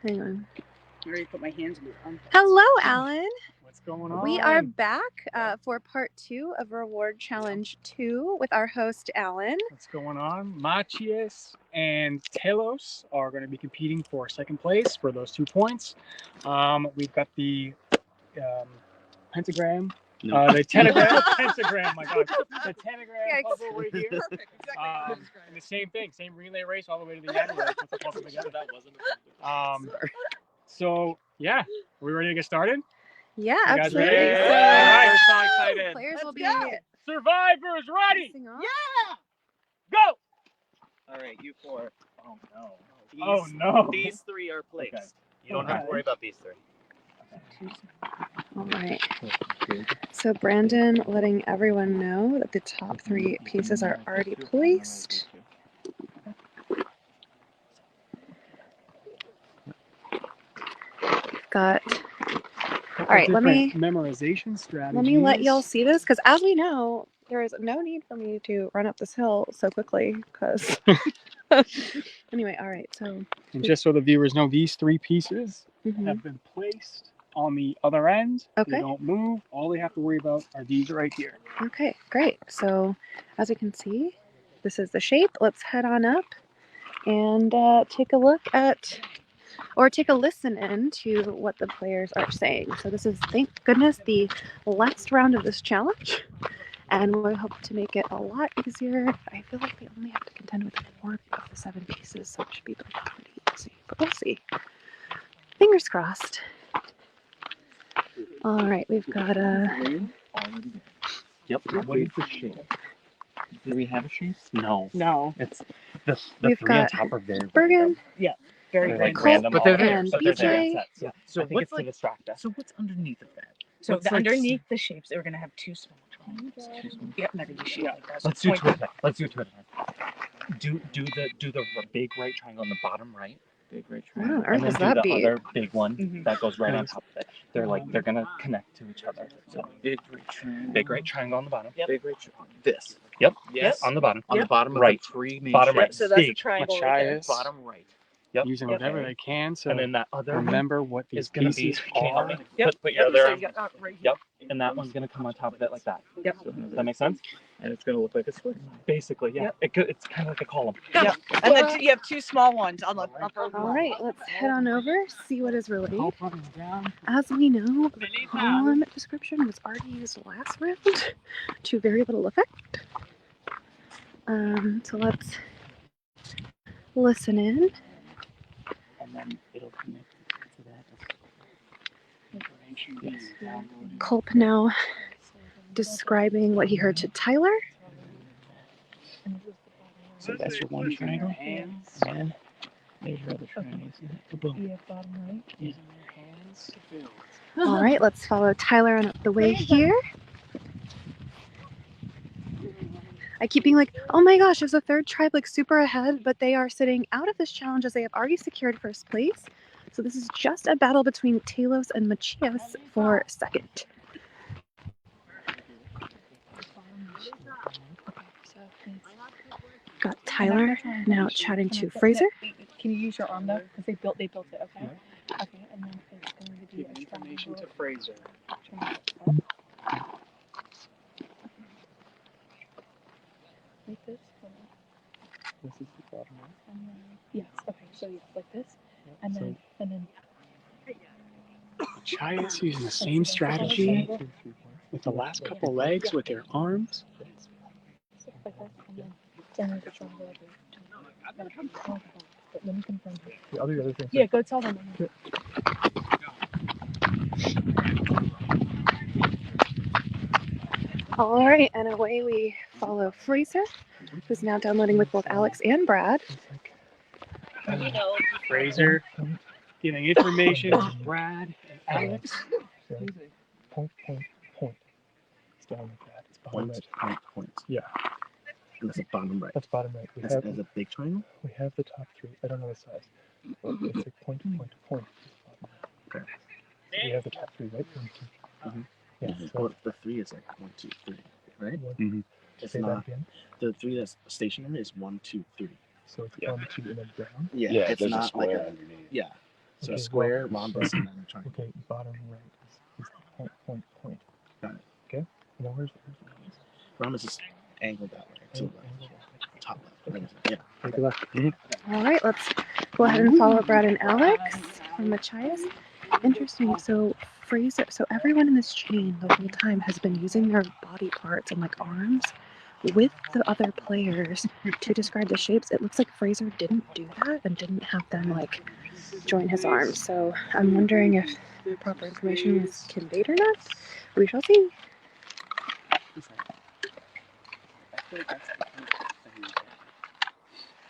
Hang on. I already put my hands in your armpits. Hello, Alan. What's going on? We are back for part 2 of Reward Challenge 2 with our host, Alan. What's going on? Machias and Telos are going to be competing for second place for those 2 points. We've got the pentagram. The pentagram, my God. The pentagram puzzle right here. Perfect. Exactly. And the same thing, same relay race all the way to the end. Let's put the puzzle together. That wasn't So, yeah, we ready to get started? Yeah, You guys absolutely. ready? So, We're so excited. players will be Survivors ready? facing off. Yeah. Go! All right, you 4. Oh no. Oh no. These 3 are placed. Okay. You don't have to worry about these 3. All right. So Brandon letting everyone know that the top 3 pieces are already placed. Got. All right, let me memorization strategies. let me let y'all see this because as we know, there is no need for me to run up this hill so quickly. Because anyway, all right. So And just so the viewers know, these 3 pieces mhm. have been placed on the other end. Okay. They don't move. All they have to worry about are these right here. Okay, great. So as you can see, this is the shape. Let's head on up and take a look at, or take a listen in to what the players are saying. So this is, thank goodness, the last round of this challenge. And we hope to make it a lot easier. I feel like they only have to contend with 4 of the 7 pieces, so it should be pretty easy. But we'll see. Fingers crossed. All right, we've got Yep. What is the shape? Do we have a shape? No. No. It's the We've 3 on got top are very Bergen, Very They're like Colt, random, but all they're there, and but they're there in BJ. sets. Yeah. So I think it's to distract us. So what's underneath of that? So What's like underneath the shapes, they were going to have 2 small triangles. Yep, they're going to be shaped like that. So Let's do point 2 at a time. Let's do 2 at a time. Do the big right triangle on the bottom right. Big right What on triangle. earth And then is do that the be? other big one Mhm. that goes right on top of it. They're gonna connect to each other. So Big right triangle. big right triangle on the bottom. Yep. Big right triangle. This. Yep. Yes. On the bottom. On the bottom of Right. the 3 main Bottom right. shapes. So that's a Big. triangle right there. Machias. Bottom right. Yep. Using Yep. whatever they can. So And then that other one remember what these is gonna be. pieces Can you help are. me? Yep. Put your Yep, other so arm. you got right here. Yep. And that one's gonna come on top of it like that. Yep. Does that make sense? And it's gonna look like a square. Basically, yeah. Yep. It's kind of like a column. Yep. And then you have 2 small ones on the upper All right, let's head on over, see what is relayed. Help running down. As we know, the column description was already used last round to very little effect. So let's listen in. And then it'll connect to that. Yes. Culp now describing what he heard to Tyler. So that's your one triangle. Hands. And there's your other triangle. Boom. You have bottom right. Using your hands to build. All right, let's follow Tyler on the way here. I keep being like, oh my gosh, there's a 3rd tribe like super ahead, but they are sitting out of this challenge as they have already secured 1st place. So this is just a battle between Telos and Machias for 2nd. Got Tyler now chatting to Fraser. Can you use your arm though? Because they built it, okay? Okay, and then it's going to be Give a information triangle. to Fraser. Like this? This is the bottom right. And then, yes, okay, so yeah, like this. And then Machias using the same strategy with the last couple legs with their arms. like this, and then the triangle like this. But let me confirm. The other thing. Yeah, go tell them. All right, and away we follow Fraser, who's now downloading with both Alex and Brad. Fraser giving information to Brad and Alex. Point. It's down like that. It's bottom right. Point. Yeah. And that's the bottom right. That's bottom right. We That's have a big triangle? we have the top 3. I don't know the size. But it's like point. Okay. So we have the top 3, right? Yeah. Well, the 3 is like 1, 2, 3, right? Mhm. It's Say that not. again. The 3 that's stationary is 1, 2, 3. So it's 1, 2, and then down. Yeah, it's there's a not like square a. underneath. Yeah. So a Okay, square, well, rhombus, and then a triangle. Okay, bottom right is point. Got it. Okay. Now where's Rhombus is angled that way to the left. Top left. Yeah. Take a left. All right, let's go ahead and follow Brad and Alex from Machias. Interesting. So Fraser, so everyone in this chain the whole time has been using their body parts and like arms with the other players to describe the shapes. It looks like Fraser didn't do that and didn't have them like join his arms. So I'm wondering if the proper information was conveyed or not. We shall see.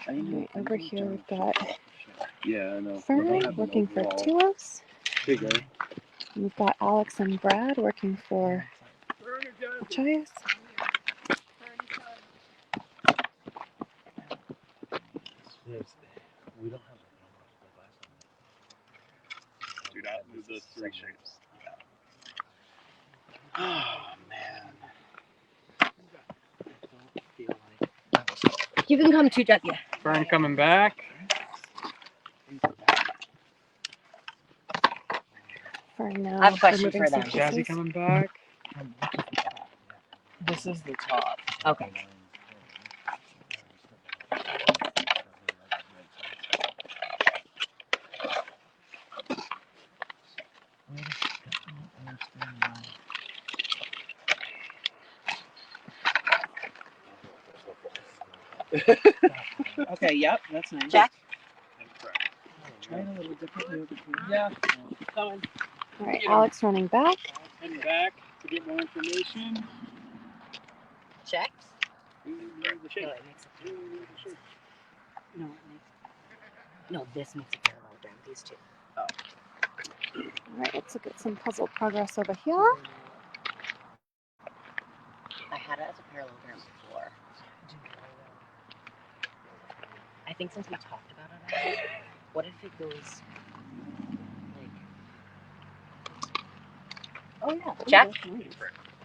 Right, over here we've got Yeah, I know. Fern working for Tulos. Bigger. We've got Alex and Brad working for Machias. We don't have Dude, I move those three shapes. Oh, man. You can come too, Jack. Yeah. Fern coming back. Fern now I have a question removing for some them. Jazzy pieces. coming back. This is the top. Okay. Okay, yep, that's nice. Jack. Try it a little differently over here. Yeah. Coming. All right, Alex running back. Heading back to get more information. Check. The shape. No, it makes no, this makes a parallelogram. These two. All right, let's look at some puzzle progress over here. I had it as a parallelogram before. I think since we talked about it, what if it goes like? Oh yeah. Jack?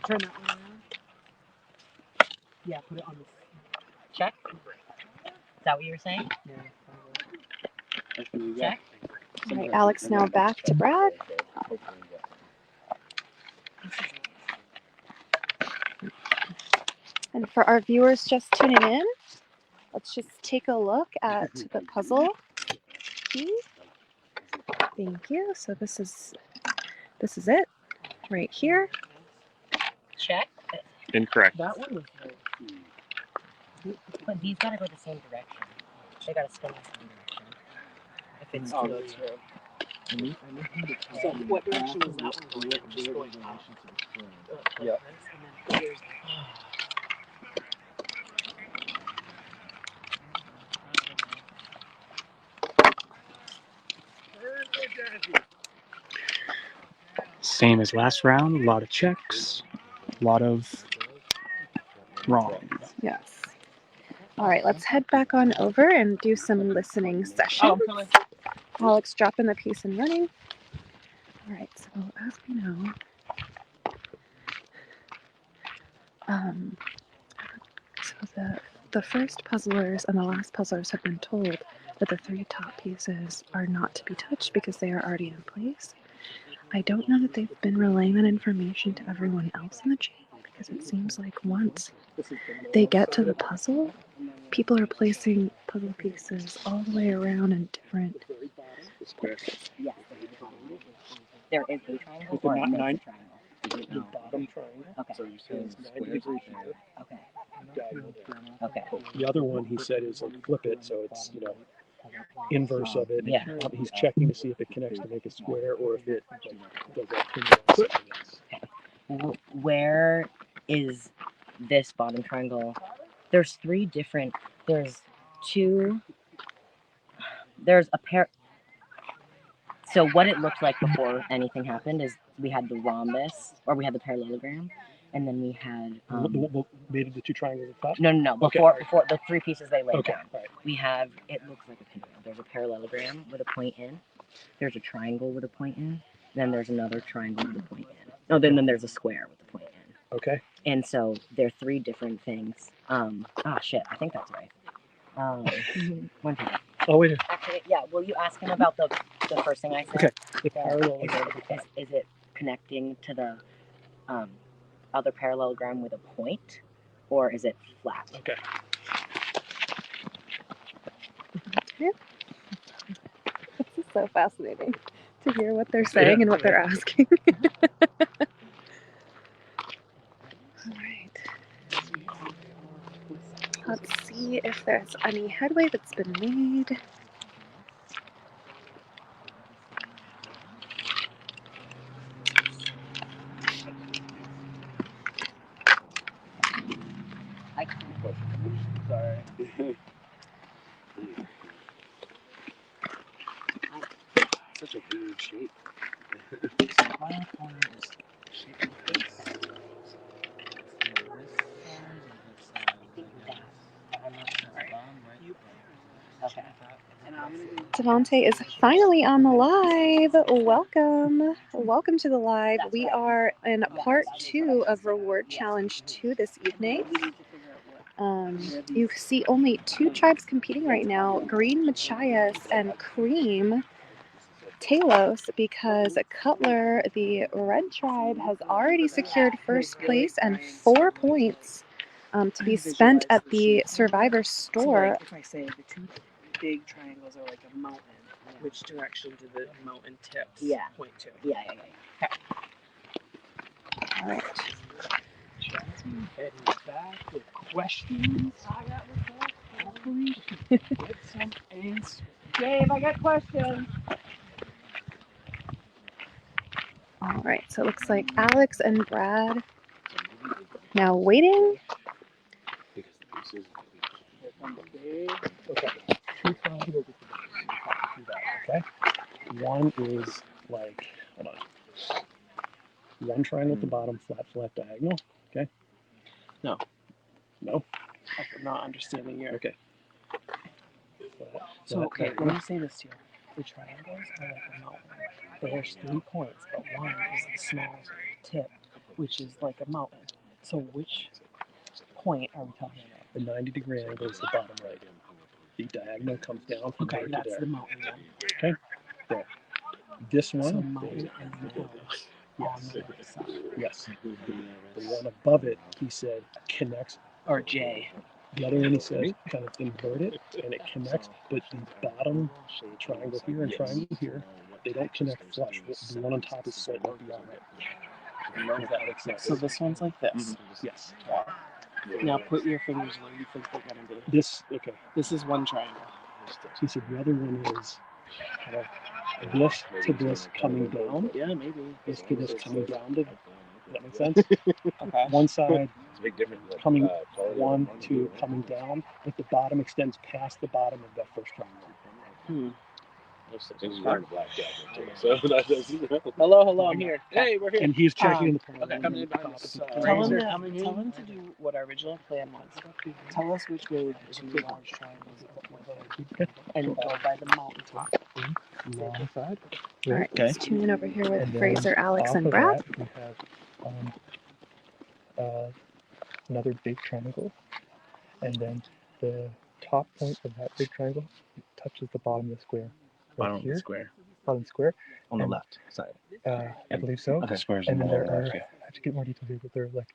Turn that one around. Yeah, put it on the. Check. Is that what you were saying? Check. All right, Alex now back to Brad. And for our viewers just tuning in, let's just take a look at the puzzle piece. Thank you. So this is it right here. Check. Incorrect. That one was But these gotta go the same direction. They gotta spin the same direction. If it's Oh, two. that's true. So what direction was that one going? Just going up. Yeah. And then here's Same as last round. A lot of checks. A lot of wrong. Yes. All right, let's head back on over and do some listening sessions. coming. Alex dropping the piece and running. All right, so as we know, so the first puzzlers and the last puzzlers have been told that the three top pieces are not to be touched because they are already in place. I don't know that they've been relaying that information to everyone else in the chain because it seems like once they get to the puzzle, people are placing puzzle pieces all the way around in different places. Yes. There is a triangle With the or a nine- triangle. the bottom triangle. Okay. So you're saying Nine squares? degrees here. Okay. Diagonal there. Okay. The other one he said is like flip it, so it's inverse of it. Yeah. He's checking to see if it connects to make a square or if it does that thing on something else. Where is this bottom triangle? There's three different. There's two. There's a pair. So what it looked like before anything happened is we had the rhombus, or we had the parallelogram, and then we had Made the two triangles at the top. no. Okay. Before the three pieces they laid Okay. down. All right. We have, it looks like a pinwheel. There's a parallelogram with a point in. There's a triangle with a point in. Then there's another triangle with a point in. No, then there's a square with a point in. Okay. And so they're three different things. Shit, I think that's right. One second. Oh wait, Actually, yeah. Will you ask him about the first thing I said? okay. The Yeah. parallel. Is it connecting to the other parallelogram with a point, or is it flat? Okay. This is so fascinating to hear what they're saying and what they're asking. All right. Let's see if there's any headway that's been made. Sorry. Such a weird shape. My corner is shaped like this. Okay. Devontae is finally on the live. Welcome. Welcome to the live. We are in part 2 of Reward Challenge 2 this evening. You see only 2 tribes competing right now, Green Machias and Cream Talos, because Cutler, the red tribe, has already secured first place and 4 points to be spent at the Survivor store. If I say the 2 big triangles are like a mountain, which direction do the mountain tips point to? Yeah. All right. Jasmine heading back with questions. Hopefully she can get some answers. Dave, I got questions. All right, so it looks like Alex and Brad now waiting. Here comes Dave. Okay. 2 triangles. Okay. One is like, hold on. One triangle at the bottom, flat diagonal. Okay. No. No. I'm not understanding your. Okay. So okay, let me say this to you. The triangles are like a mountain. There's 3 points, but one is the small tip, which is like a mountain. So which point are we talking about? The 90-degree angle is the bottom right. The diagonal comes down from Okay, there to that's there. the mountain then. Okay. There. This So one mountain is and the hill on the right side. yes. The one above it, he said, connects. Or J. The other one he says kind of invert it and it connects, but the bottom triangle here and triangle here, they don't connect flush. The one on top is slightly beyond it. So this one's like this. Yes. Now put your fingers where you think they're gonna be. This okay. This is one triangle. So he said the other one is this to this coming down. Yeah, maybe. This to this coming down. Does that make sense? Okay. One side It's a big difference. coming 1, 2 coming down, but the bottom extends past the bottom of that first triangle. Hello, I'm here. Hey, we're here. And he's checking the Okay, parallel. coming in top behind us. of the Tell triangle. him to do what our original plan was. Tell us which way the 2 large triangles are, and go by the mountaintop. Long side. All right, Okay. let's tune in over here with And then Fraser, Alex, off and of Brad. that, we have another big triangle, and then the top point of that big triangle touches the bottom of the square. Bottom of the square. Bottom square. On the And, left side. I believe so. Okay, squares And on then the there are, left. Yeah. I have to get more details here, but there are like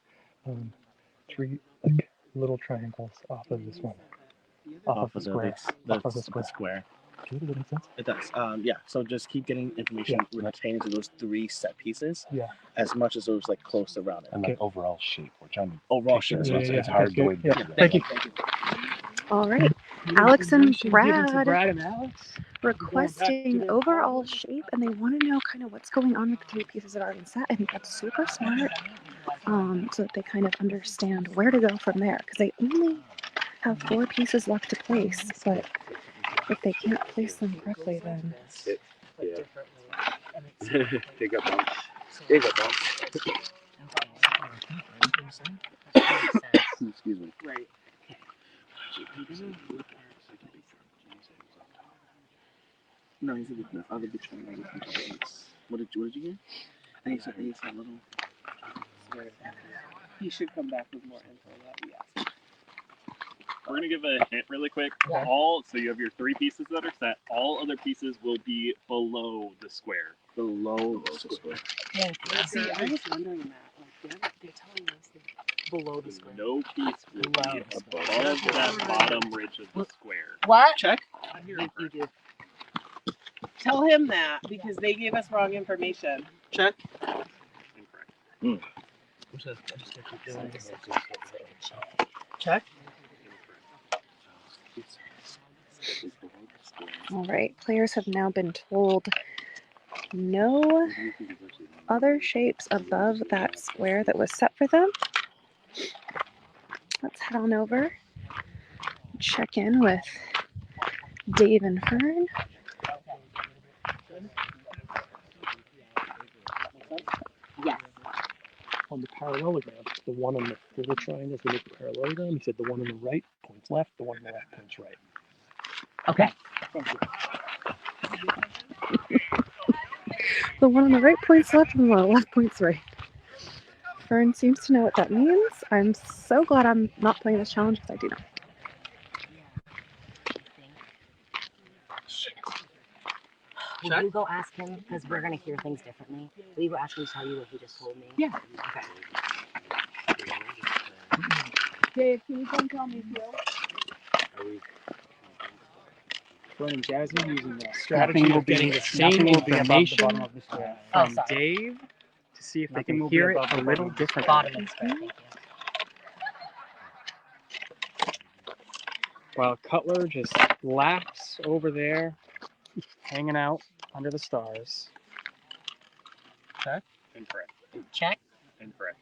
3 like little triangles off of this one. Off of the square. Off of the square. Does that make sense? It does. Yeah. So just keep getting information pertaining to those 3 set pieces. Yeah. As much as those like close around it. And like overall shape. We're trying to Overall shape. It's hard to Yeah. Thank you. All right, Alex and Brad Brad and Alex. requesting overall shape, and they want to know kind of what's going on with the 3 pieces that are in set. I think that's super smart, so that they kind of understand where to go from there, because they only have 4 pieces left to place. But if they can't place them correctly, then Take a bump. Take a bump. Excuse me. Right. No, he said the other big triangle. What did you get? And he said a little. He should come back with more info that we asked. we're gonna give a hint really quick. Yeah. So you have your 3 pieces that are set. All other pieces will be below the square. Below the square. See, I was wondering that. Like, they're telling us that below the square. No piece will Below be the above square. that bottom ridge of the square. What? Check. You do. Tell him that because they gave us wrong information. Check. Incorrect. Check. All right, players have now been told no other shapes above that square that was set for them. Let's head on over, check in with Dave and Fern. Yes. On the parallelogram, the one on the little triangles that make the parallelogram, he said the one on the right points left, the one on the left points right. Okay. The one on the right points left and the one on the left points right. Fern seems to know what that means. I'm so glad I'm not playing this challenge because I do not. Will you go ask him, because we're going to hear things differently. Will you go ask him to tell you what he just told me? Yeah. Okay. Dave, can you come tell me too? Fern and Jazzy using the strategy Nothing will of getting be- the same nothing will be above the information bottom of the square. Oh, from sorry. Dave to see if they Nothing can will be hear it above the a little bottom of the differently. Bottom of the square, thank you. While Cutler just laughs over there, hanging out under the stars. Incorrect. Check. Incorrect.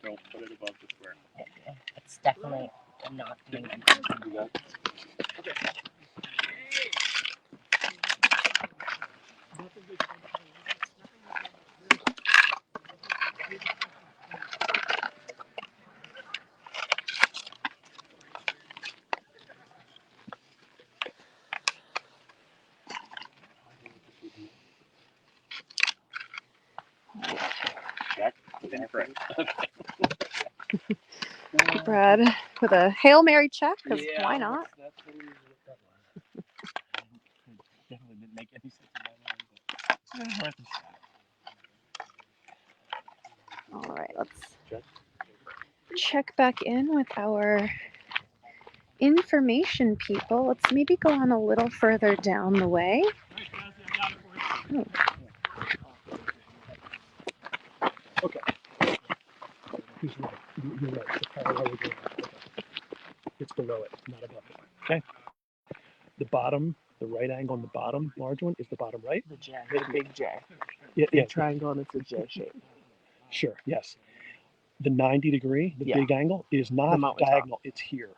Don't put it above the square. It's definitely not doing it. Incorrect. Brad with a Hail Mary check, because why not? That's what we Definitely didn't make any sense in my mind. All right, let's check back in with our information people. Let's maybe go on a little further down the way. Oh, He's right. You're right. The parallelogram. Okay. It's below it, not above it. Okay. The bottom, the right angle on the bottom large one is the bottom right. The J. The big J. Yeah, Big yeah, triangle and it's a J shape. sure, yes. The 90 degree, the Yeah. big angle, is The not mountaintop. diagonal. It's here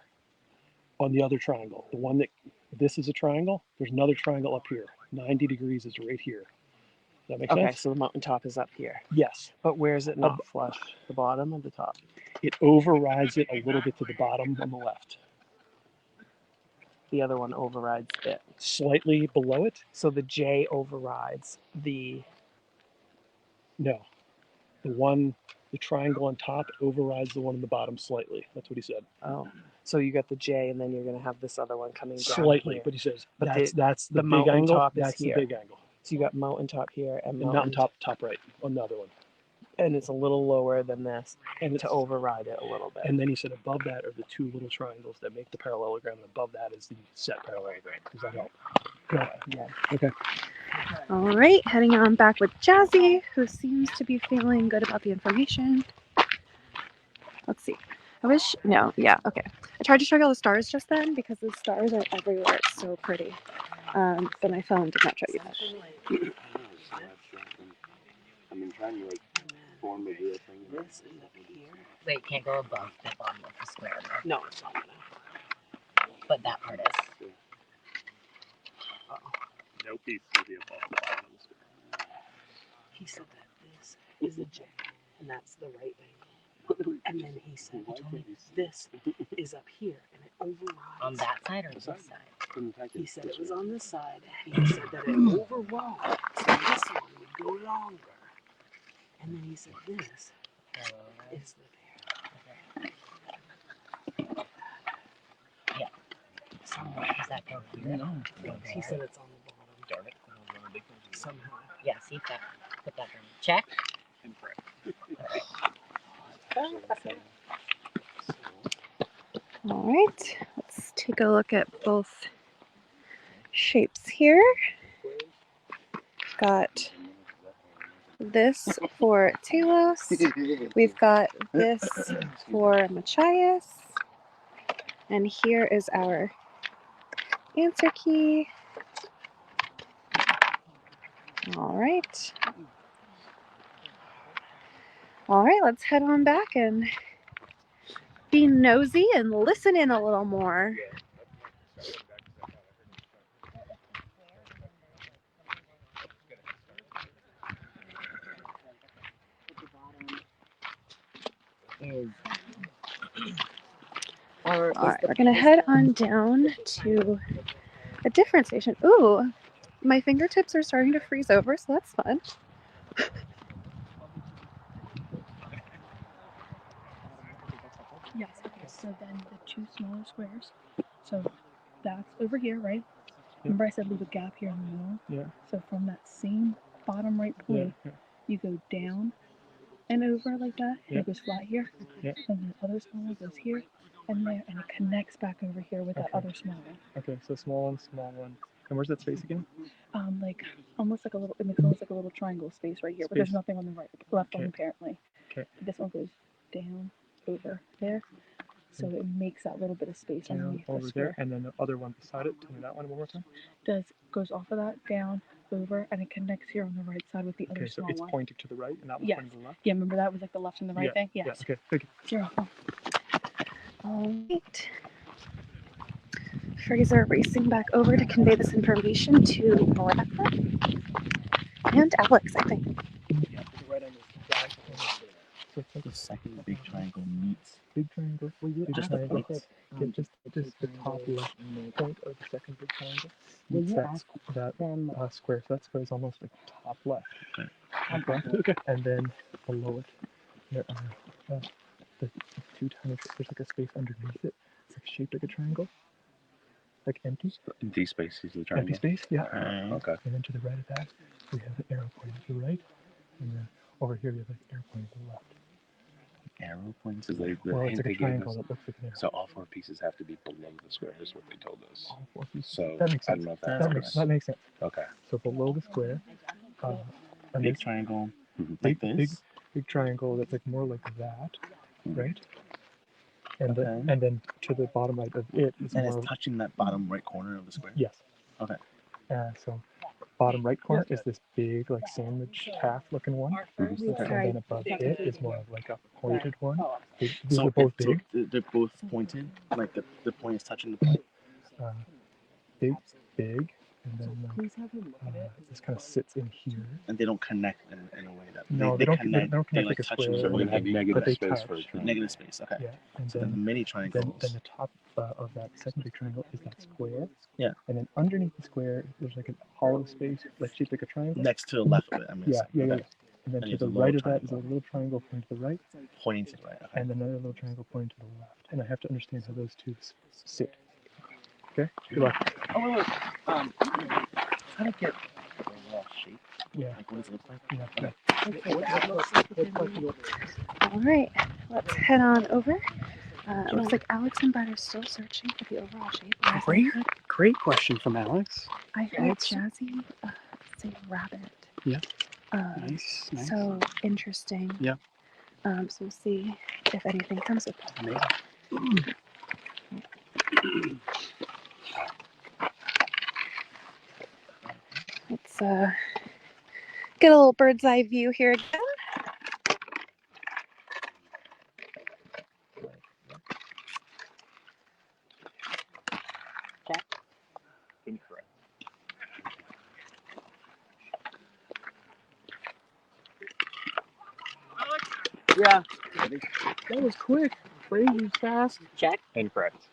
on the other triangle. The one that, this is a triangle, there's another triangle up here. 90 degrees is right here. Does that make Okay, sense? so the mountaintop is up here. Yes. But where is it not flush? The bottom or the top? It overrides it a little bit to the bottom on the left. The other one overrides it. Slightly below it? So the J overrides the. No. The one, the triangle on top overrides the one on the bottom slightly. That's what he said. Oh. So you got the J and then you're going to have this other one coming down. Slightly, here. but he says But that's the the big angle. mountaintop is That's the here. big angle. So you got mountaintop here and And mountaintop top right on the other one. And it's a little lower than this And to it's, override it a little bit. and then he said above that are the two little triangles that make the parallelogram, and above that is the set parallelogram. Does that help? Yeah. Okay. all right, heading on back with Jazzy, who seems to be feeling good about the information. Let's see. I wish, no, yeah, okay. I tried to show you all the stars just then because the stars are everywhere. It's so pretty. But my phone did not show you that. I've been trying to like form a real thing. This is up here. Wait, can't go above the bottom of the square, though. No, it's not gonna. But that part is. No piece will be above the bottom of the square. He said that this is a J, and that's the right angle. And then he said, he told me this is up here and it overrides. On that side or this side? He said it was on this side. And he said that it overrode, so this one would go longer. And then he said this is the pair. Yeah. Somewhere does that go here? No. He said it's on the bottom. Darn it. Somehow. Yeah, see that. Put that down. Check. Incorrect. All right, let's take a look at both shapes here. Got this for Talos. We've got this for Machias. And here is our answer key. All right. All right, let's head on back and be nosy and listen in a little more. All right, we're gonna head on down to a different station. Ooh, my fingertips are starting to freeze over, so that's fun. Yes. Okay. So then the two smaller squares. So that's over here, right? Remember I said leave a gap here in the middle? Yeah. So from that same bottom right point, you go down and over like that, and it goes flat here. Yeah. And the other small one goes here and there, and it connects back over here with that other small one. Okay, so small one. And where's that space again? Like almost like a little, it makes almost like a little triangle space right here, but there's Space. nothing on the right, left one Okay. apparently. Okay. This one goes down over there, so it makes that little bit of space Down underneath the over square. there, and then the other one beside it. Tell me that one more time. Goes off of that down over, and it connects here on the right side with the other Okay, so small it's one. pointing to the right, and that one's Yes. pointing to the left. Yeah, remember that was like the left and the right Yeah, thing. Yes. Yeah. Okay. Thank you. You're welcome. All right. Fraser racing back over to convey this information to Rafa and Alex, I think. Yeah. The right angle. So it's like The second big triangle meets. big triangle. Well, you Just triangle. the points. Get just the top left point of the second big triangle. Will Meets you that ask that square. So that square is almost like top left. Okay. Okay. And then below it, there are the two tiny. There's like a space underneath it. It's like shaped like a triangle. Like empty. Empty space is the Empty triangle. space. Yeah. Okay. And then to the right of that, we have an arrow pointing to the right, and then over here we have an arrow pointing to the left. Arrow points is like the Well, it's hint like they a gave triangle us. that looks like an arrow. So all four pieces have to be below the square is what they told us. All four pieces. So That makes I sense. don't know if that's That makes sense. Okay. So below the square, and Big this triangle. big, Like this. big triangle that's like more like that, right? And Okay. and then to the bottom right of it is And more. it's touching that bottom right corner of the square. Yes. Okay. So bottom right corner is this big like sandwich half looking one, and then above it is more of like a pointed one. These are both big. So they're both pointed. Like the point is touching the point. Big, and then this kind of sits in here. And they don't connect in a way that No, they don't connect They like a touch square. each other, They have but they space touch. for a triangle. Negative space. Okay. Yeah, and So then the then mini triangles. then the top of that second big triangle is that square. Yeah. And then underneath the square, there's like a hollow space, like shaped like a triangle. Next to the left of it. I'm Yeah. okay. And then And to it's the a right little of that is a little triangle pointing to the right, Pointing to the right. Okay. and another little triangle pointing to the left. And I have to understand how those two sit. Okay. Good luck. Oh wait. Try to get the overall shape. Yeah. Like what does it look like? Yeah. All right, let's head on over. It looks like Alex and Bud are still searching for the overall shape. whereas Great question from Alex. I heard Jazzy say rabbit. Yeah. Nice. Nice. So interesting. Yeah. So we'll see if anything comes of that. Maybe. Let's get a little bird's eye view here again. Incorrect. Yeah. That was quick. Crazy fast. Check. Incorrect.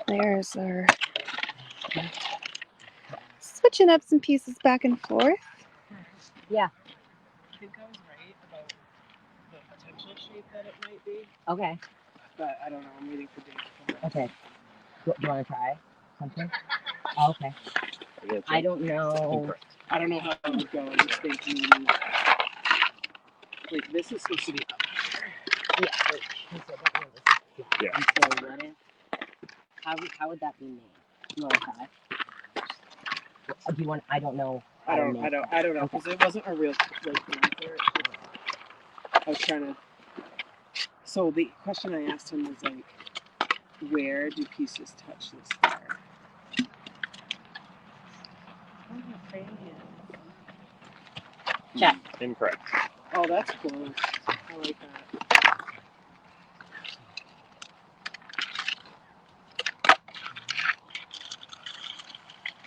There's our switching up some pieces back and forth. Yeah. I think I was right about the potential shape that it might be, Okay. but I don't know. I'm waiting for Dave to come back. Okay. Do you want to try something? Oh, okay. I don't know. Incorrect. I don't know how it would go. I'm just thinking, like, this is supposed to be up. Yeah. Wait, he said that one was flat. Yeah. And so what if? How would that be made? You want to try? Do you want? I don't know. I don't know, Okay. because it wasn't a real, like, answer. I was trying to. So the question I asked him was like, where do pieces touch this bar? Check. Incorrect. Oh, that's close. I like that.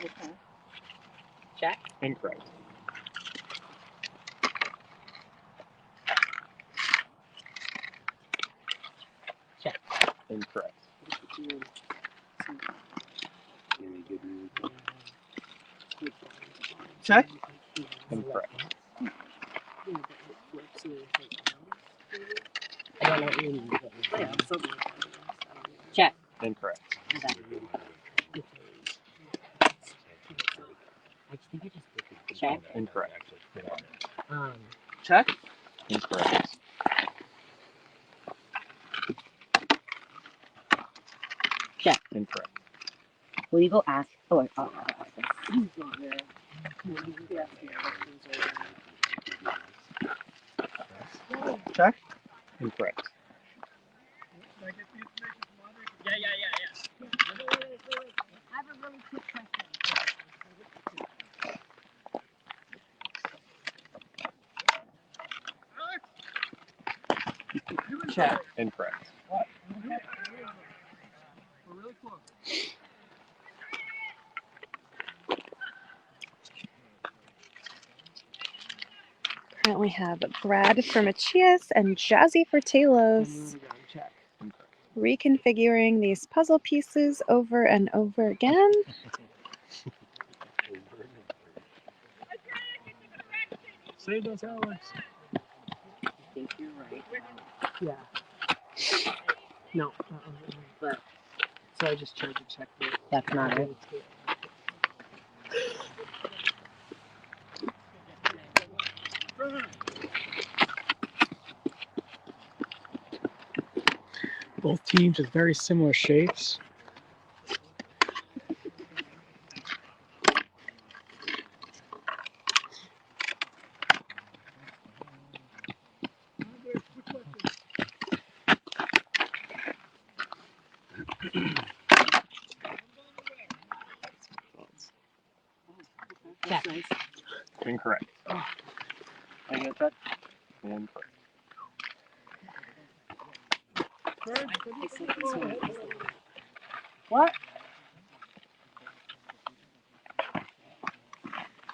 Okay. Check. Incorrect. Check. Incorrect. Check. Incorrect. I don't know what you mean. Yeah, something like that. Check. Incorrect. Okay. I think I just did that. Check. Incorrect. Check. Incorrect. Check. Incorrect. Will you go ask? Oh, He's not there. Yeah. Check. Incorrect. Check. Incorrect. Currently have Brad for Machias and Jazzy for Talos. Check. Reconfiguring these puzzle pieces over and over again. Save those Alex. I think you're right. Yeah. No, that wasn't right. But So I just tried to check the. that's not it. Both teams with very similar shapes. Check. Nice. Incorrect. I get that. Incorrect. What?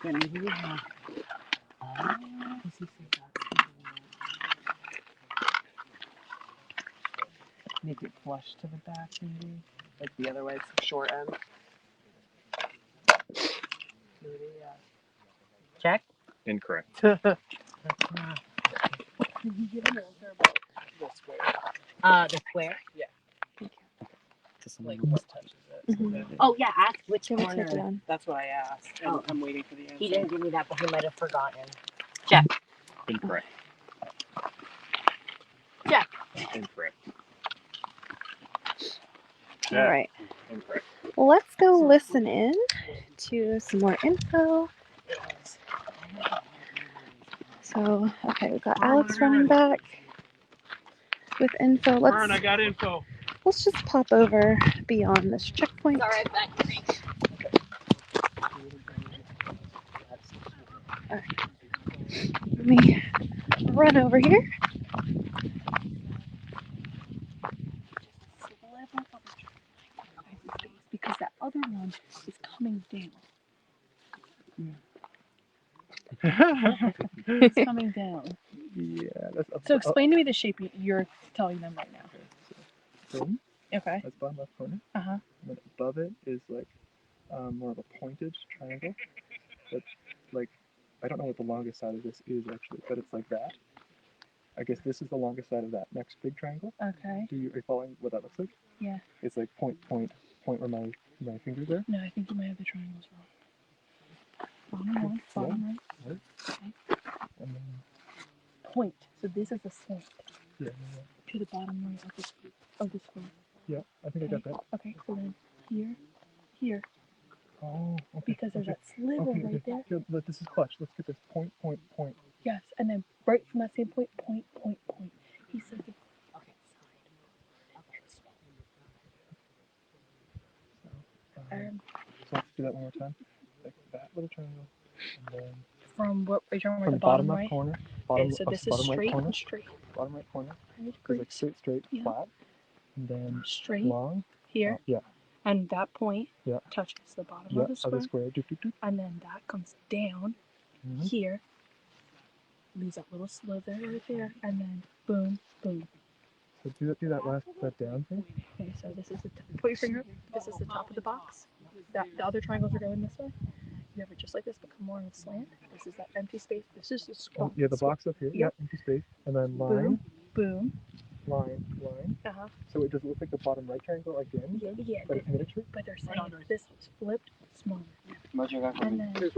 Yeah, maybe we have. Make it flush to the back, maybe. Like the other way, it's the short end. Maybe, yeah. Check. Incorrect. That's not. Did you give an answer about the square? The square. Like what touches it? Mhm. Oh yeah, ask which Give it to corner. Dan. That's what I asked. And Oh. I'm waiting for the answer. He didn't give me that, but he might have forgotten. Check. Incorrect. Check. Incorrect. All right. Incorrect. Well, let's go listen in to some more info. So, okay, we've got Alex running back with info. Vern, I got info. Let's just pop over beyond this checkpoint. Sorry, back to me. Let me run over here. Sliver of a space because that other one is coming down. It's coming down. Yeah, that's up. So explain to me the shape you're telling them right now. Boom. Okay. That's bottom left corner. Uh-huh. And then above it is like more of a pointed triangle. That's like, I don't know what the longest side of this is actually, but it's like that. I guess this is the longest side of that next big triangle. Okay. Are you following what that looks like? Yeah. It's like point where my fingers are. No, I think you might have the triangles wrong. Bottom left, bottom right. Okay. And then, Point. So this is a slant yeah, to the bottom right of the square. yeah, I think I got that. Okay, so then here, Oh, okay. because there's that sliver right there. Yeah, but this is clutch. Let's get this point. Yes, and then right from that same point. He said the So let's do that one more time. Like that little triangle, and then from what are you talking about? from The the bottom bottom left right. corner. Okay, so this is bottom straight right corner. and straight. Bottom right corner. Right, It's like straight, Yeah. flat, and then Straight long. here, Yeah. and that point Yeah. touches the bottom Yeah. of the square, Doop, doop, doop. and then that comes down Mhm. here, leaves that little sliver right there, and then boom. So do that down thing. Okay, so this is put your finger up. This is the top of the box. That the other triangles are going this way. You have it just like this, but come more in a slant. This is that empty space. This is the square. Yeah, the box up here. Yep. Yeah, empty space, and then line, Boom. line. Uh-huh. So it does look like the bottom right triangle again, Yeah. but it's miniature. But they're saying this was flipped smaller. And then Because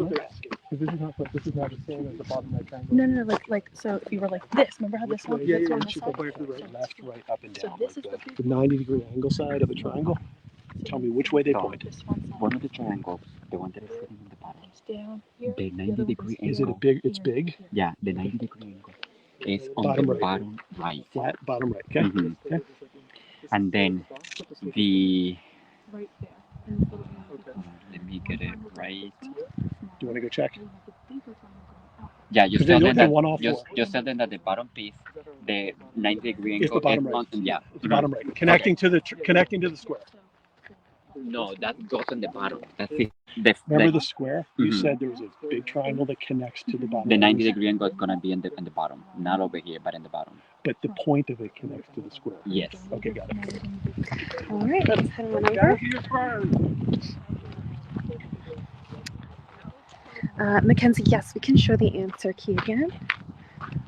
this is not this is not the same as the bottom right triangle. no, like so you were like this. Remember how this one? Yeah, this yeah, one yeah. this Should side? go back to the right, left, right, up and So down. this Like is the 90-degree angle side of the triangle. Tell me which way they point. This one side One of the triangles, the one that is sitting on the bottom, comes down here. the The other one 90-degree goes Is it a angle. big? It's big. here. Yeah, the 90-degree angle is on Bottom the right. bottom right. Flat bottom right. Okay. Mhm. Okay. And then the Right there. And this little let me get it right. Do you want to go check? Yeah, just Because they tell know them they're that one off just tell them that the bottom piece, the 90-degree It's angle the bottom is right. on, yeah. It's bottom right. Connecting to the square. No, that goes on the bottom. That's it. Remember the square? You Mhm. said there was a big triangle that connects to the bottom. The right. 90-degree angle is gonna be in the bottom, not over here, but in the bottom. But the point of it connects to the square. Yes. Okay, got it. All right, let's head on over. Mackenzie, yes, we can show the answer key again.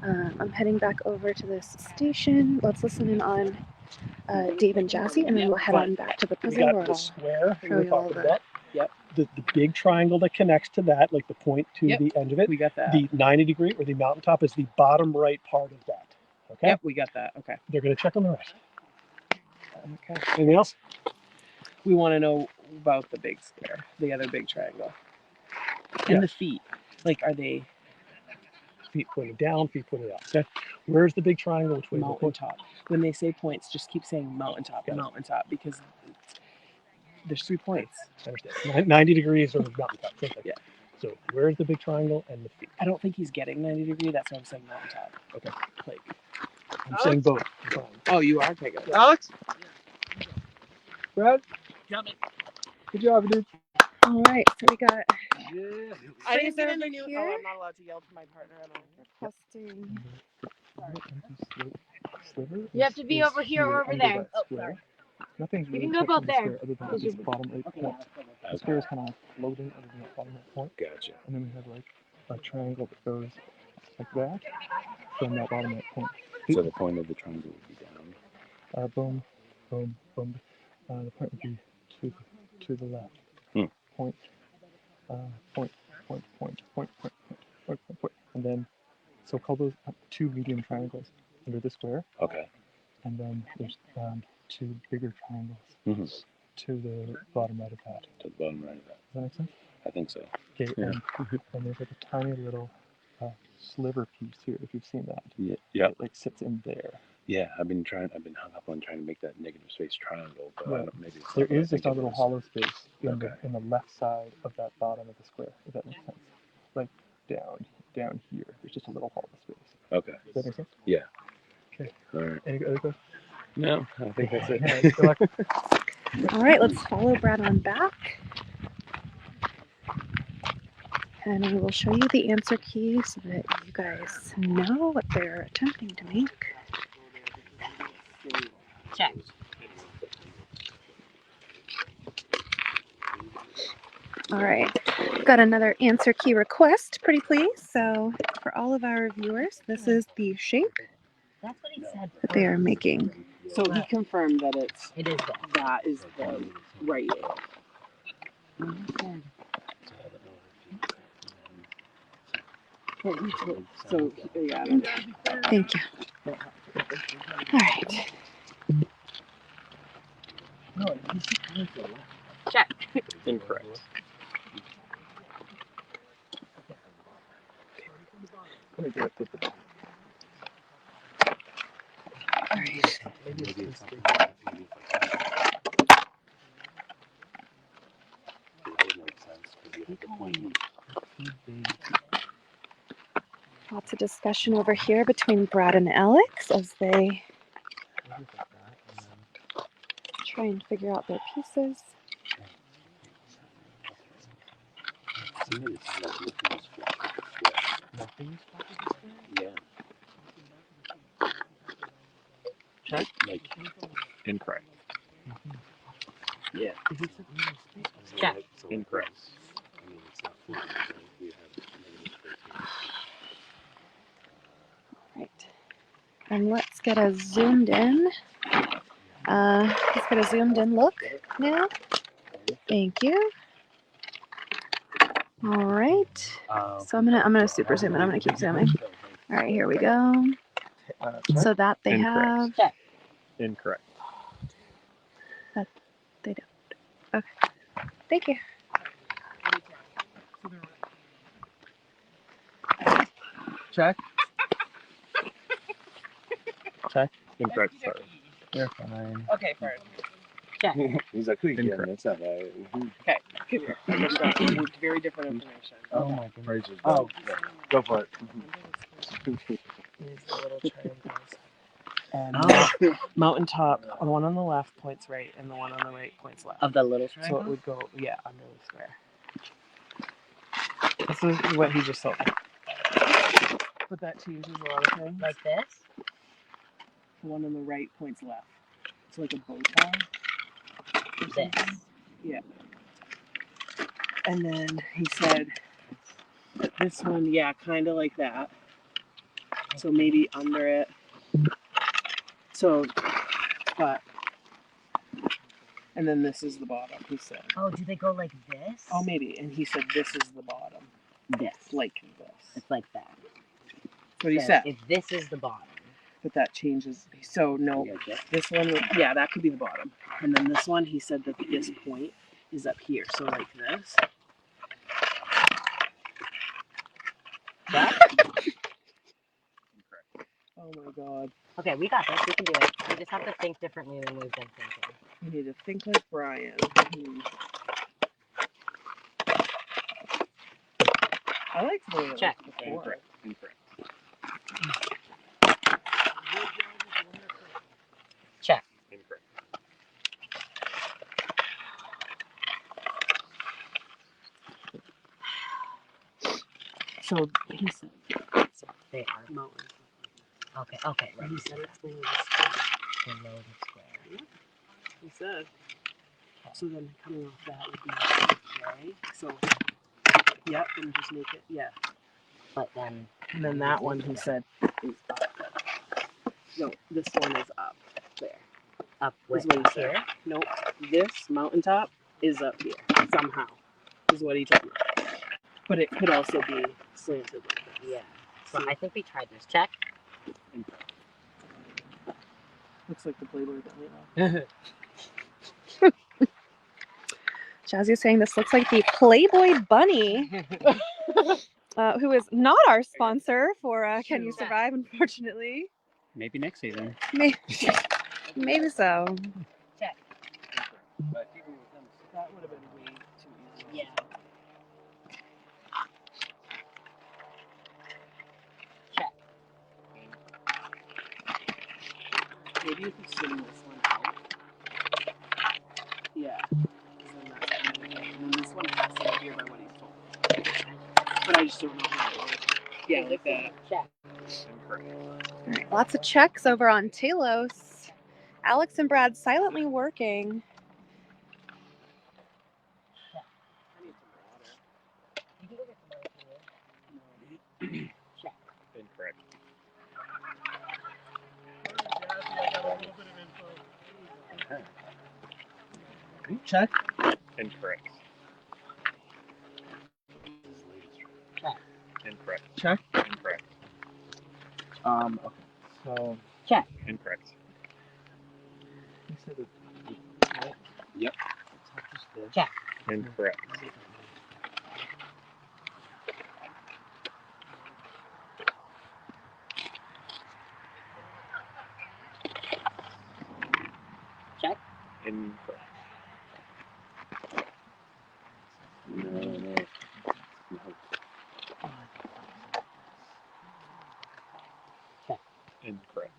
I'm heading back over to this station. Let's listen in on Dave and Jazzy, and then we'll head on back to the We puzzle got where the I'll square we show were you all talking the. about. Yep. The big triangle that connects to that, like the point to Yep. the end of it. We got that. The 90-degree or the mountaintop is the bottom right part of that. Okay. Yep, we got that. Okay. They're going to check on the rest. Okay. Anything else? We want to know about the big square, the other big triangle, and Yeah. the feet. Like, are they Feet pointed down, feet pointed out. Okay. Where's the big triangle? Which way? mountaintop? When they say points, just keep saying mountaintop, Got it. mountaintop, because there's 3 points. I understand. 90 degrees or mountaintop. Same thing. Yeah. So where's the big triangle and the feet? I don't think he's getting 90-degree. That's why I'm saying mountaintop. Okay. Like, I'm saying both. Fine. oh, you are taking. Alex? Brad? Good job, dude. All right, so we got Yeah. I didn't get Fraser in the over new. here. Oh, I'm not allowed to yell to my partner. requesting. Sliver You have to be is over here or over under there. that Oh, square. sorry. Nothing's You really can go touching both the there. square other than Because this bottom right point. The square is kind of floating other than that bottom right point. Gotcha. And then we have like a triangle that goes like that from that bottom right point. So the point of the triangle would be down. Boom, boom, boom. The point would be to the left. Point, point, point, point, point, point, point, point, point. And then, so call those 2 medium triangles under the square. Okay. And then there's 2 bigger triangles to the bottom right of that. To the bottom right of that. Does that make sense? I think so. Okay, and there's like a tiny little sliver piece here, if you've seen that. Yeah. Yeah. It like sits in there. Yeah. I've been hung up on trying to make that negative space triangle, but I don't, maybe it's There not what I is just think a it little is. hollow space in, Okay. in the left side of that bottom of the square, if that makes sense. Like down down here. There's just a little hollow space. Okay. Does that make sense? Yeah. Okay. All right. Any other questions? No, I think that's it. All right, good luck. All right, let's follow Brad on back. And we will show you the answer key so that you guys know what they're attempting to make. Check. All right, got another answer key request, pretty please. So for all of our viewers, this is the shape That's what he said. that they are making. So he confirmed that It is that is the right. So yeah. Thank you. All right. Check. Incorrect. Let me do it with the All right. Lots of discussion over here between Brad and Alex as they try and figure out their pieces. Yeah. check. Like, Incorrect. yeah. Check. Incorrect. Right. And let's get a zoomed in. Let's get a zoomed in look now. Thank you. All right. So I'm gonna super zoom in. I'm gonna keep zooming. All right, here we go. Check. So that they Incorrect. have. Check. Incorrect. That they don't. Okay. Thank you. Check. Check. Incorrect. Sorry. You're fine. Okay, first. He's like, who you Incorrect. kidding? That's not right. Okay, come here. I just got very different information. Oh my goodness. Razor's Oh. Yeah. Go for it. These little triangles. And Oh. mountaintop, the one on the left points right, and the one on the right points left. Of the little So triangle? it would go, yeah, under the square. This is what he just told me. But that changes a lot of things. Like this? The one on the right points left. It's like a bow tie. This. Yeah. And then he said that this one, yeah, kind of like that. So maybe under it. So, but, and then this is the bottom, he said. Oh, do they go like this? Oh, maybe. And he said this is the bottom. This. Like this. It's like that. That's what he So said. if this is the bottom. But that changes. So, no, this one, yeah, that could be the bottom. And then this one, he said that this point is up here. So, like this. That? Oh my god. Okay, we got this. We can do it. We just have to think differently than we've been thinking. You need to think like Brian. I liked the way it Check. looked before. Incorrect. Check. Incorrect. So he said They are. mountain. Okay, okay, right. He said it's below the square. Below the square. He said. So then coming off that would be J. So, yep, and just make it, yeah. But then. And then that one he said is up. No, this one is up there. Up Is with what he here. said. Nope. This mountaintop is up here somehow. Is what he told me. But it could also be slanted like this. Yeah. So I think we tried this. Check. Looks like the Playboy Bunny. Jazzy saying this looks like the Playboy Bunny, who is not our sponsor for Can You Survive, unfortunately. Maybe next season. Maybe, maybe so. Check. That would have been way too easy. Yeah. Maybe if you swing this one out. Yeah. Then that's kind of okay. And then this one has to be here by what he's told. But I just don't know how. Yeah, like that. Check. All right, lots of checks over on Talos. Alex and Brad silently working. Incorrect. Check. Incorrect. Check. Incorrect. Check. Incorrect. Okay. So Check. Incorrect. You said it. Yep. Check. Incorrect. Check. Incorrect. Check. Incorrect.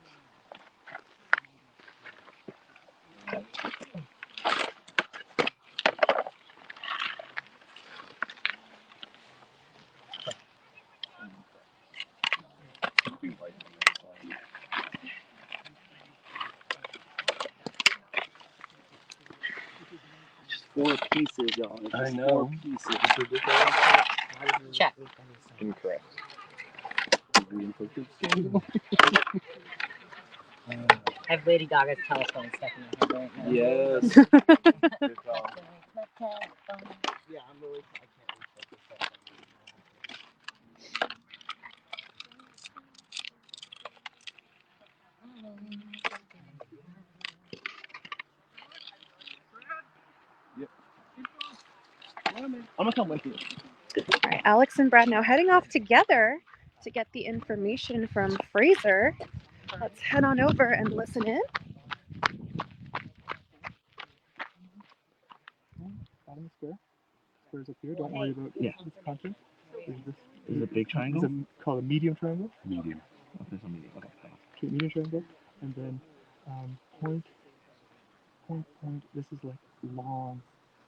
Just 4 pieces, y'all. It's I just know. 4 pieces. Check. Incorrect. I have Lady Gaga's telephone stuck in my head right now. Yes. Yeah, I'm really. I can't reach this. I'm gonna come with you. All right, Alex and Brad now heading off together to get the information from Fraser. Let's head on over and listen in. Bottom of square. Square's up here. Don't worry about Yeah. its content. Is it a big triangle? Is it called a medium triangle? Medium. Okay, so medium. Okay. Okay, medium triangle. And then point. This is like long.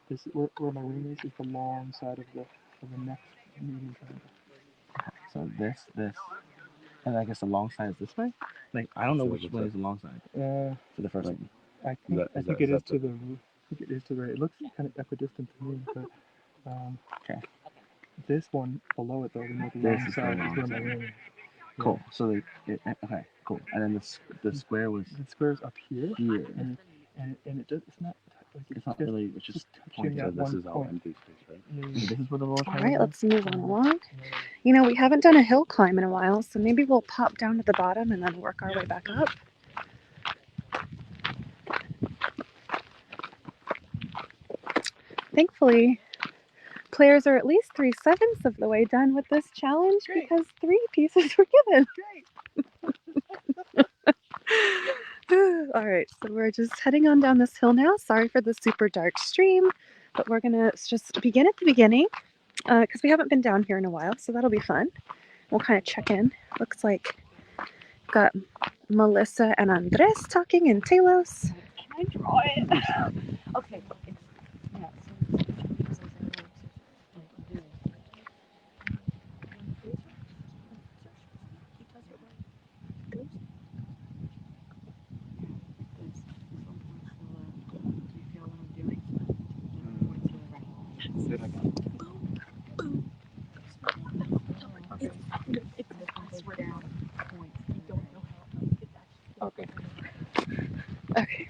This where my ring is the long side of the next medium triangle. So this, and I guess the long side is this way. Like I don't know which way is the long side for the first one. I think it is to the right. It looks kind of equidistant to me, but Okay. this one below it though, the This long is side the is long where my side. ring is. Cool. So okay, cool. And then the square was The square's up here, here. and it does. It's not like It's not really. It's just touching point. So at this one is all point. empty space, right? Yeah, So this is where the little All triangle right, is? let's move on along. You know, we haven't done a hill climb in a while, so maybe we'll pop down to the bottom and then work our way back up. Thankfully, players are at least 3/7 of the way done with this challenge because 3 pieces were given. All right, so we're just heading on down this hill now. Sorry for the super dark stream, but we're gonna just begin at the beginning because we haven't been down here in a while, so that'll be fun. We'll kind of check in. Looks like we've got Melissa and Andres talking in Talos. Can I draw it? Okay. Yeah. Okay. Okay.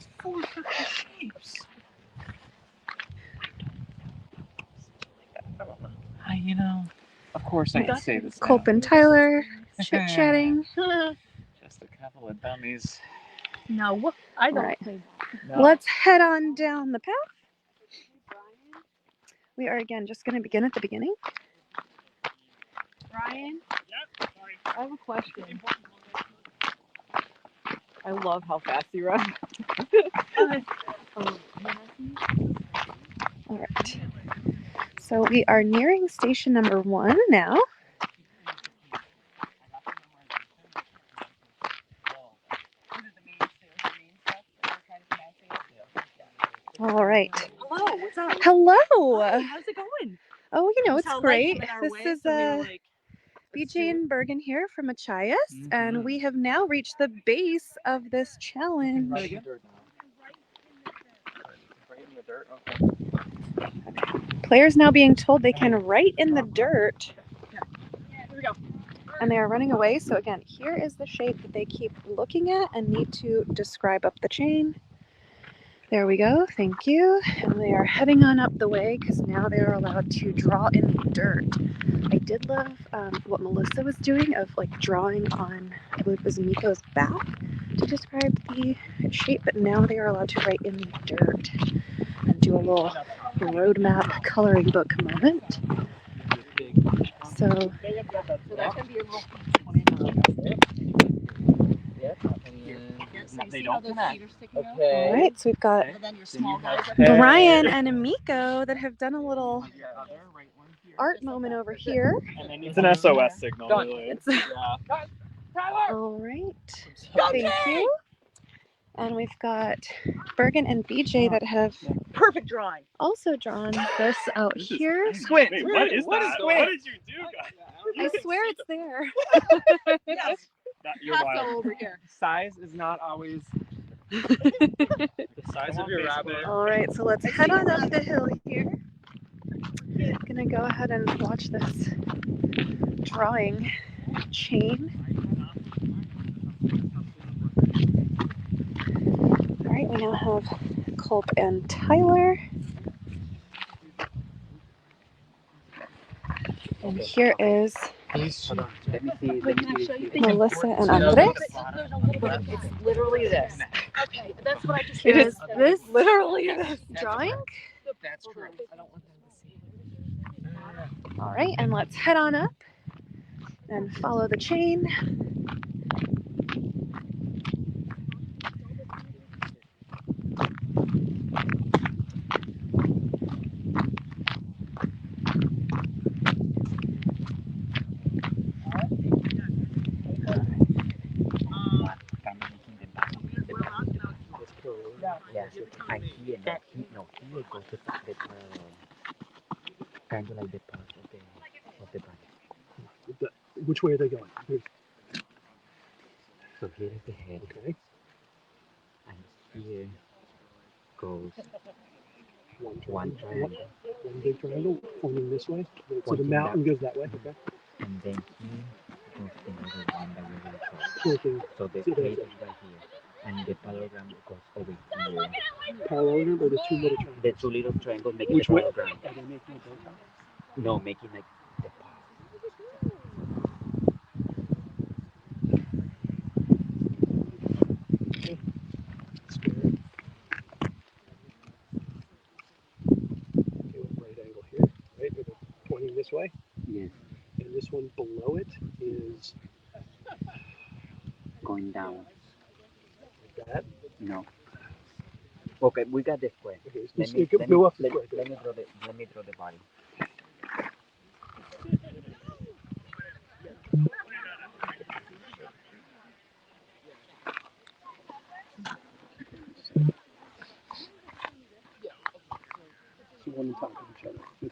You know, of course I can say this now. Culp and Tyler chit-chatting. Just a couple of dummies. No, I don't Right. play No. Let's head on down the path. We are again just going to begin at the beginning. Brian? Yep, sorry. I have a question. I love how fast you run. All right. So we are nearing station number 1 now. All right. Hello, what's up? Hello. Hi, how's it going? Oh, you know, it's Tell great. Light came in our This way, is so we were like, let's do BJ it. and Bergen here from Machias, and we have now reached the base of this challenge. Right in the dirt. Okay. Players now being told they can write in the dirt. Here we go. And they are running away. So again, here is the shape that they keep looking at and need to describe up the chain. There we go. Thank you. And they are heading on up the way because now they are allowed to draw in the dirt. I did love what Melissa was doing of like drawing on, I believe it was Nico's back to describe the shape, but now they are allowed to write in the dirt and do a little roadmap coloring book moment. So that's gonna be a little. They don't connect. all right, so we've got And then your small guys. Brian and Amiko that have done a little art moment over here. It's an SOS signal, really. It's all right. Thank you. And we've got Bergen and BJ that have Perfect drawing. also drawn this out here. Wait, what is that? What did you do, guys? I swear it's there. Yes. You're Paso wild. over here. Size is not always the size of your rabbit. All right, so let's head on up the hill here. Gonna go ahead and watch this drawing chain. All right, we now have Culp and Tyler. And here is Let me see. Melissa and Andres. It's literally this. Okay, that's what I just It said. is this literally this drawing. That's true. I don't want them to see. All right, and let's head on up and follow the chain. Yeah, and here, that he, no, here goes the kind of like the part of the body. Which way are they going? So here is the head, Okay. and here goes One triangle, one big triangle pointing this way. So the Pointing mountain goes that way. Okay. and then here goes another one that we will draw. Pointing So the to the head is right here, and the parallelogram goes over here. parallelogram or the two little triangles? The two little triangles making Which the way? parallelogram. Are they making a bow tie? No, making like the part. Square. Okay, with right angle here, right? They're pointing this way, Yes, and this one below it is going down. like that. No. Okay, we got the square. Okay, so Let me go up the let, square. let me draw the body. So one on top of each other.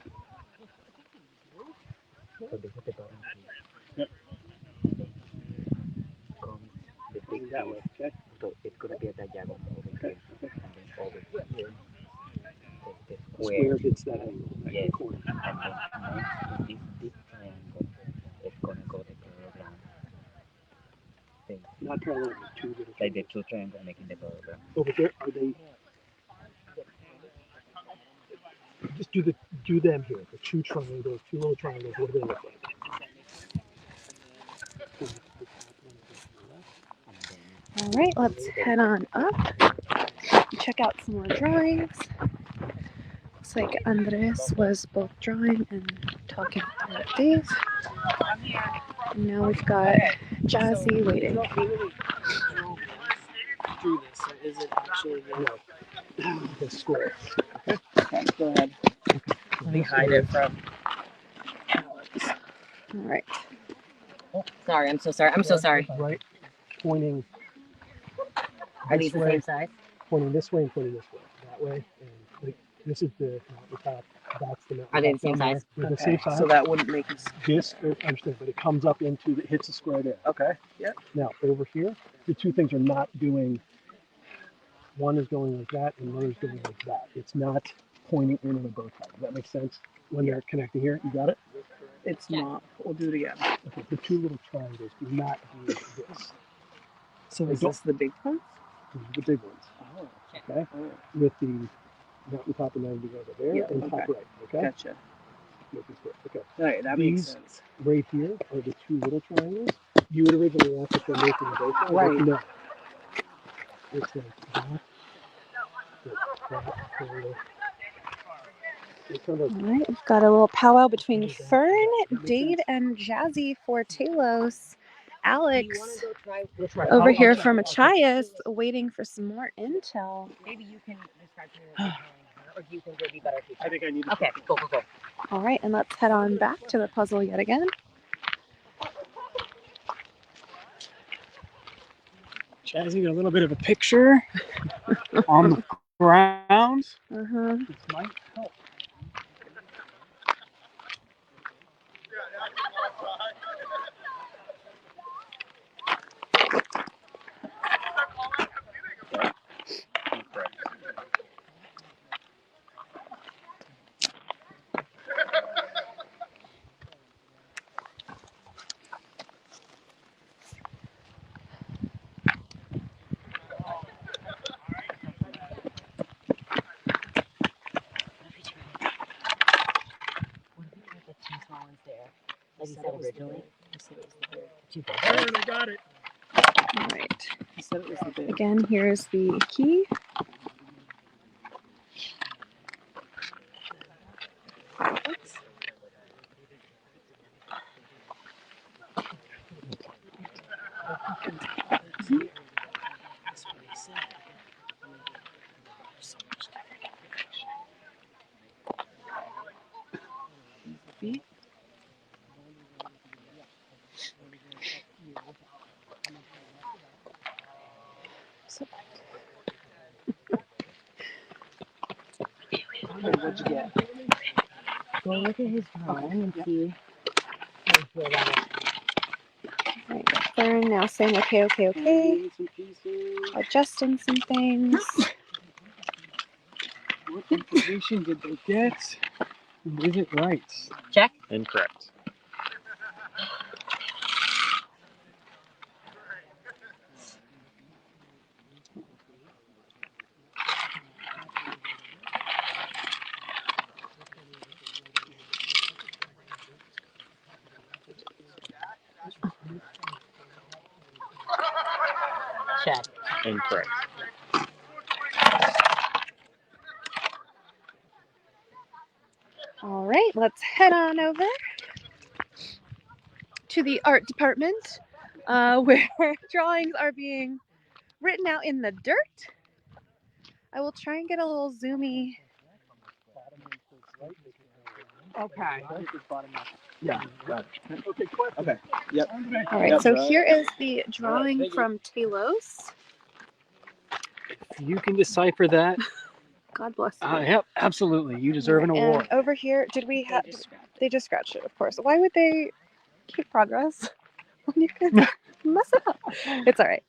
So this is the bottom piece. Yep. Comes the Going big that piece. way. Okay. So it's gonna be a diagonal over Okay. here, and then over here, the Square square. hits that angle, that Yes. corner. And then next to this big triangle, it's gonna go the parallelogram thing. Not parallel, two little Like the triangles. two triangles making the parallelogram. Over there, are they? Just do them here. The two triangles, two little triangles. What do they look like? All right, let's head on up. Check out some more drawings. Looks like Andres was both drawing and talking to Dave. And now we've got Jazzy waiting. Drew this, or is it actually The square. Okay, go ahead. Let me hide it from Alex. All right. Sorry, I'm so sorry. I'm so sorry. Right, pointing. Are these the this way. same size? pointing this way and pointing this way, that way, and like this is the mountaintop. That's the mountaintop. Are they the same down there. size? They're the same size. So that wouldn't make us. This, I understand, but it comes up into, it hits the square there. Okay. Yep. Now, over here, the two things are not doing, one is going like that and the other is going like that. It's not pointing in a bow tie. Does that make sense? When they're connecting here, you got it? It's not. We'll do it again. Okay, the two little triangles do not do this. So They is don't- this the big one? These are the big ones, Oh. okay? With the mountaintop and 90 over there Yeah, and top okay. right, okay? Gotcha. Make this work, okay. All right, that makes These- sense. Right here are the two little triangles. You would originally ask if they're making a bow tie. but Right. No. It's like that. It's kind of All right, we've got a little powwow between Fern, Dade, and Jazzy for Talos. Alex Let's try it. over I'll here check from it. I'll check it. Achias waiting for some more intel. Maybe you can describe to me, or do you think it would be better if you? I think I need to. Okay, go. All right, and let's head on back to the puzzle yet again. Jazzy, got a little bit of a picture on the ground. Uh-huh. This might help. What if we tried the two small ones there, like you said originally? Two big Aaron, ones. I got it. All right. He said it was the big. Again, here's the key. That's what he said. So much different. So, What'd you get? Go look at his drawing and see how you feel about it. all right, Fern now saying okay. Some pieces. Adjusting some things. What information did they get? And is it right? Check. Incorrect. Check. Incorrect. All right, let's head on over to the art department where drawings are being written out in the dirt. I will try and get a little zoomy. Okay. Yeah, got it. Okay, question. Okay. Yep. All right, so here is the drawing from Talos. You can decipher that. God bless you. Yep, absolutely. You deserve an And award. over here, did we have? They just scratched it, of course. Why would they keep progress when you can mess it up? It's all right.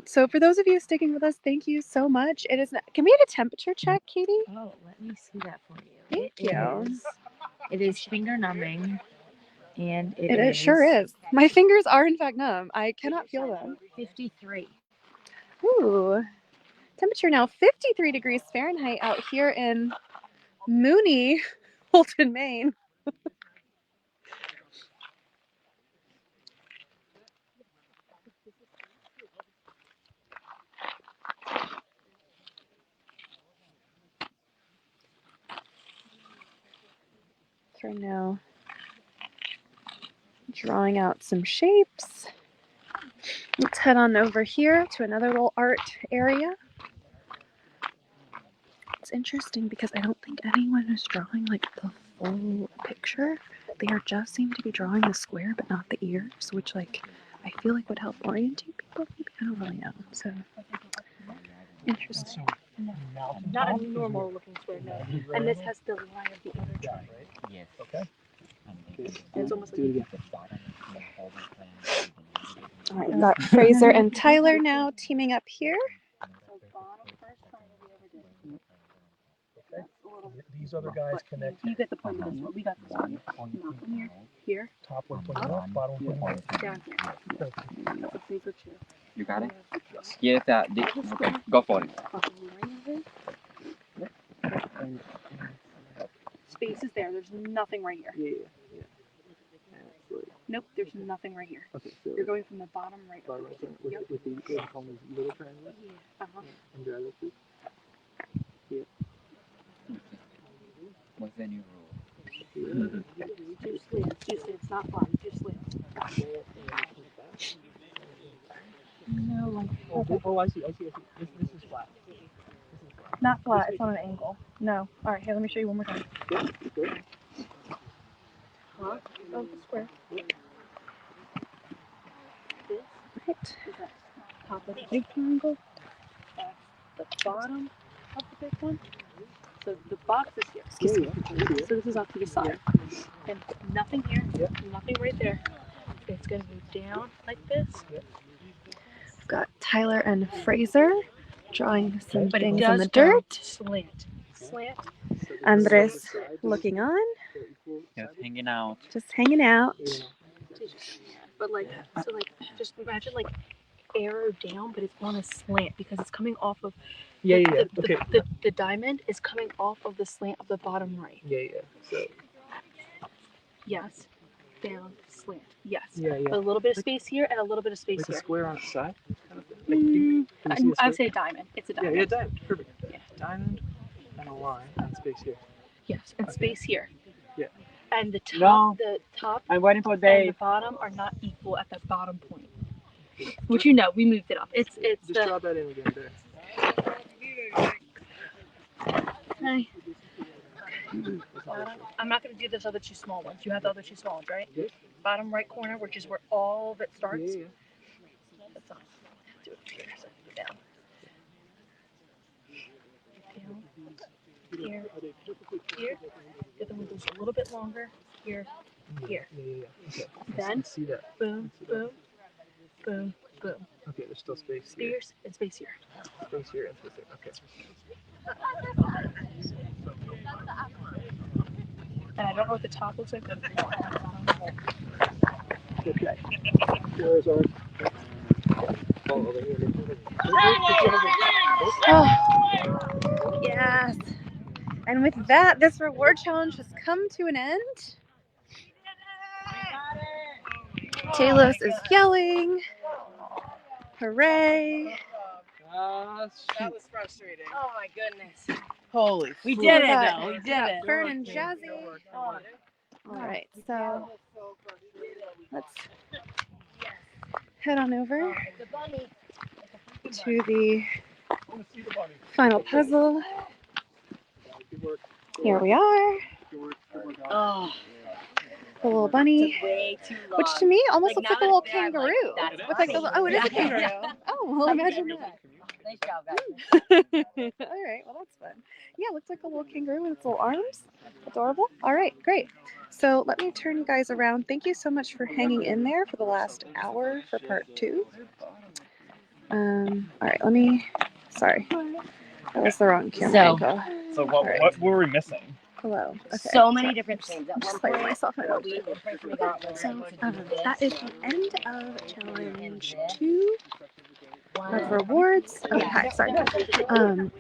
So for those of you sticking with us, thank you so much. It is. Can we get a temperature check, Katie? Oh, let me see that for you. Thank you. It is finger numbing, and It sure is. My fingers are in fact numb. I cannot feel them. 53. Ooh. Temperature now 53 degrees Fahrenheit out here in Mooney, Fulton, Maine. For now, drawing out some shapes. Let's head on over here to another little art area. It's interesting because I don't think anyone is drawing like the full picture. They are just seem to be drawing the square but not the ears, which like I feel like would help orientate people. Maybe I don't really know. So Interesting. No, not a normal looking square, no. And this has the line of the other triangle. Yes. Okay. It's almost like Do it All right, we've got Fraser and Tyler now teaming up here. These other guys connect. You get the point of this one. We got this one. Nothing here. Here. Top one pointing up, bottom one pointing up. Down here. That's these are two. You got it? Yes, okay, go for it. Space is there. There's nothing right here. Yeah. Nope, there's nothing right here. Okay, so You're going from the bottom right. bottom right there with the little triangle and the other two. What's the new rule? Two slants, not flat. Two slants. No, like Oh, I see. This is flat. not flat. It's on an angle. No. All right, here. Let me show you one more time. Yeah, good. Top of the square. This Right. is that top of the big triangle. That's the bottom of the big one. So the box is here. So this is off to the side. And nothing here. Nothing right there. It's going to go down like this. We've got Tyler and Fraser drawing some But it things does in the dirt. Slant. Andres looking on, Just hanging out. just hanging out. But like, so like, just imagine like arrow down, but it's on a slant because it's coming off of. The diamond is coming off of the slant of the bottom right. So Yes. Down, slant. Yes. yeah. A little bit of space here and a little bit of space Like a here. square on its side. I would say diamond. It's a diamond. Yeah, diamond. Perfect. Yeah. Diamond and a line and space here. Yes, and space here. Yeah. And the top, No. the top I'm waiting for and the Dave. bottom are not equal at the bottom point. Which you know, we moved it up. It's Just the. drop that in again there. Hi. I'm not going to do those other two small ones. You have the other two small ones, right? Yeah. Bottom right corner, which is where all of it starts. Yeah. That's all. Do it here. So down. Down. Here. Here. The other one goes a little bit longer. Here. Here. Yeah. Okay. Then, see that. boom, boom, boom, boom. Okay, there's still space here. Space and space here. Space here and space here. Okay. And I don't know what the top looks like, but Okay. Here's our. Oh, yes. And with that, this reward challenge has come to an end. Talos is yelling. Hooray. That was frustrating. Oh my goodness. Holy. We We've did it got- though. We we've did got it. Fern and Jazzy. All right, so let's head on over to the final puzzle. Here we are, Oh, the little bunny, way too long. which to me almost Like, looks now like a little that it's there, I'm like, kangaroo. that's With like the, oh, it is a funny. kangaroo. Oh, well, imagine that. Nice job, guys. All right, well, that's fun. Yeah, looks like a little kangaroo with its little arms. Adorable. All right, great. So let me turn you guys around. Thank you so much for hanging in there for the last hour for part 2. All right, sorry. That was the wrong camera angle. So All right. what were we missing? Hello. Okay. So many different things. At one Just like point, myself, I don't we got like, So that is the end of challenge 2 of rewards. Okay, sorry.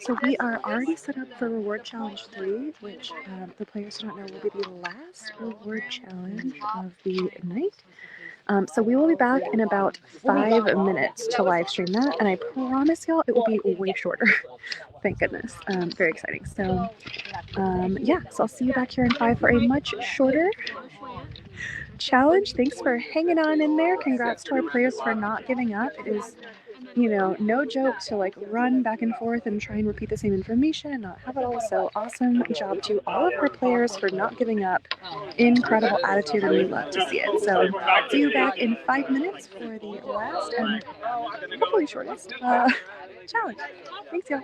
So we are already set up for reward challenge 3, which the players do not know will be the last reward challenge of the night. So we will be back in about 5 minutes to live stream that, and I promise y'all it will be way shorter. Thank goodness. Very exciting. So yeah, so I'll see you back here in 5 for a much shorter challenge. Thanks for hanging on in there. Congrats to our players for not giving up. It is, you know, no joke to like run back and forth and try and repeat the same information and not have it all. So awesome job to all of our players for not giving up. Incredible attitude, and we love to see it. So see you back in 5 minutes for the last and hopefully shortest challenge. Thanks, y'all.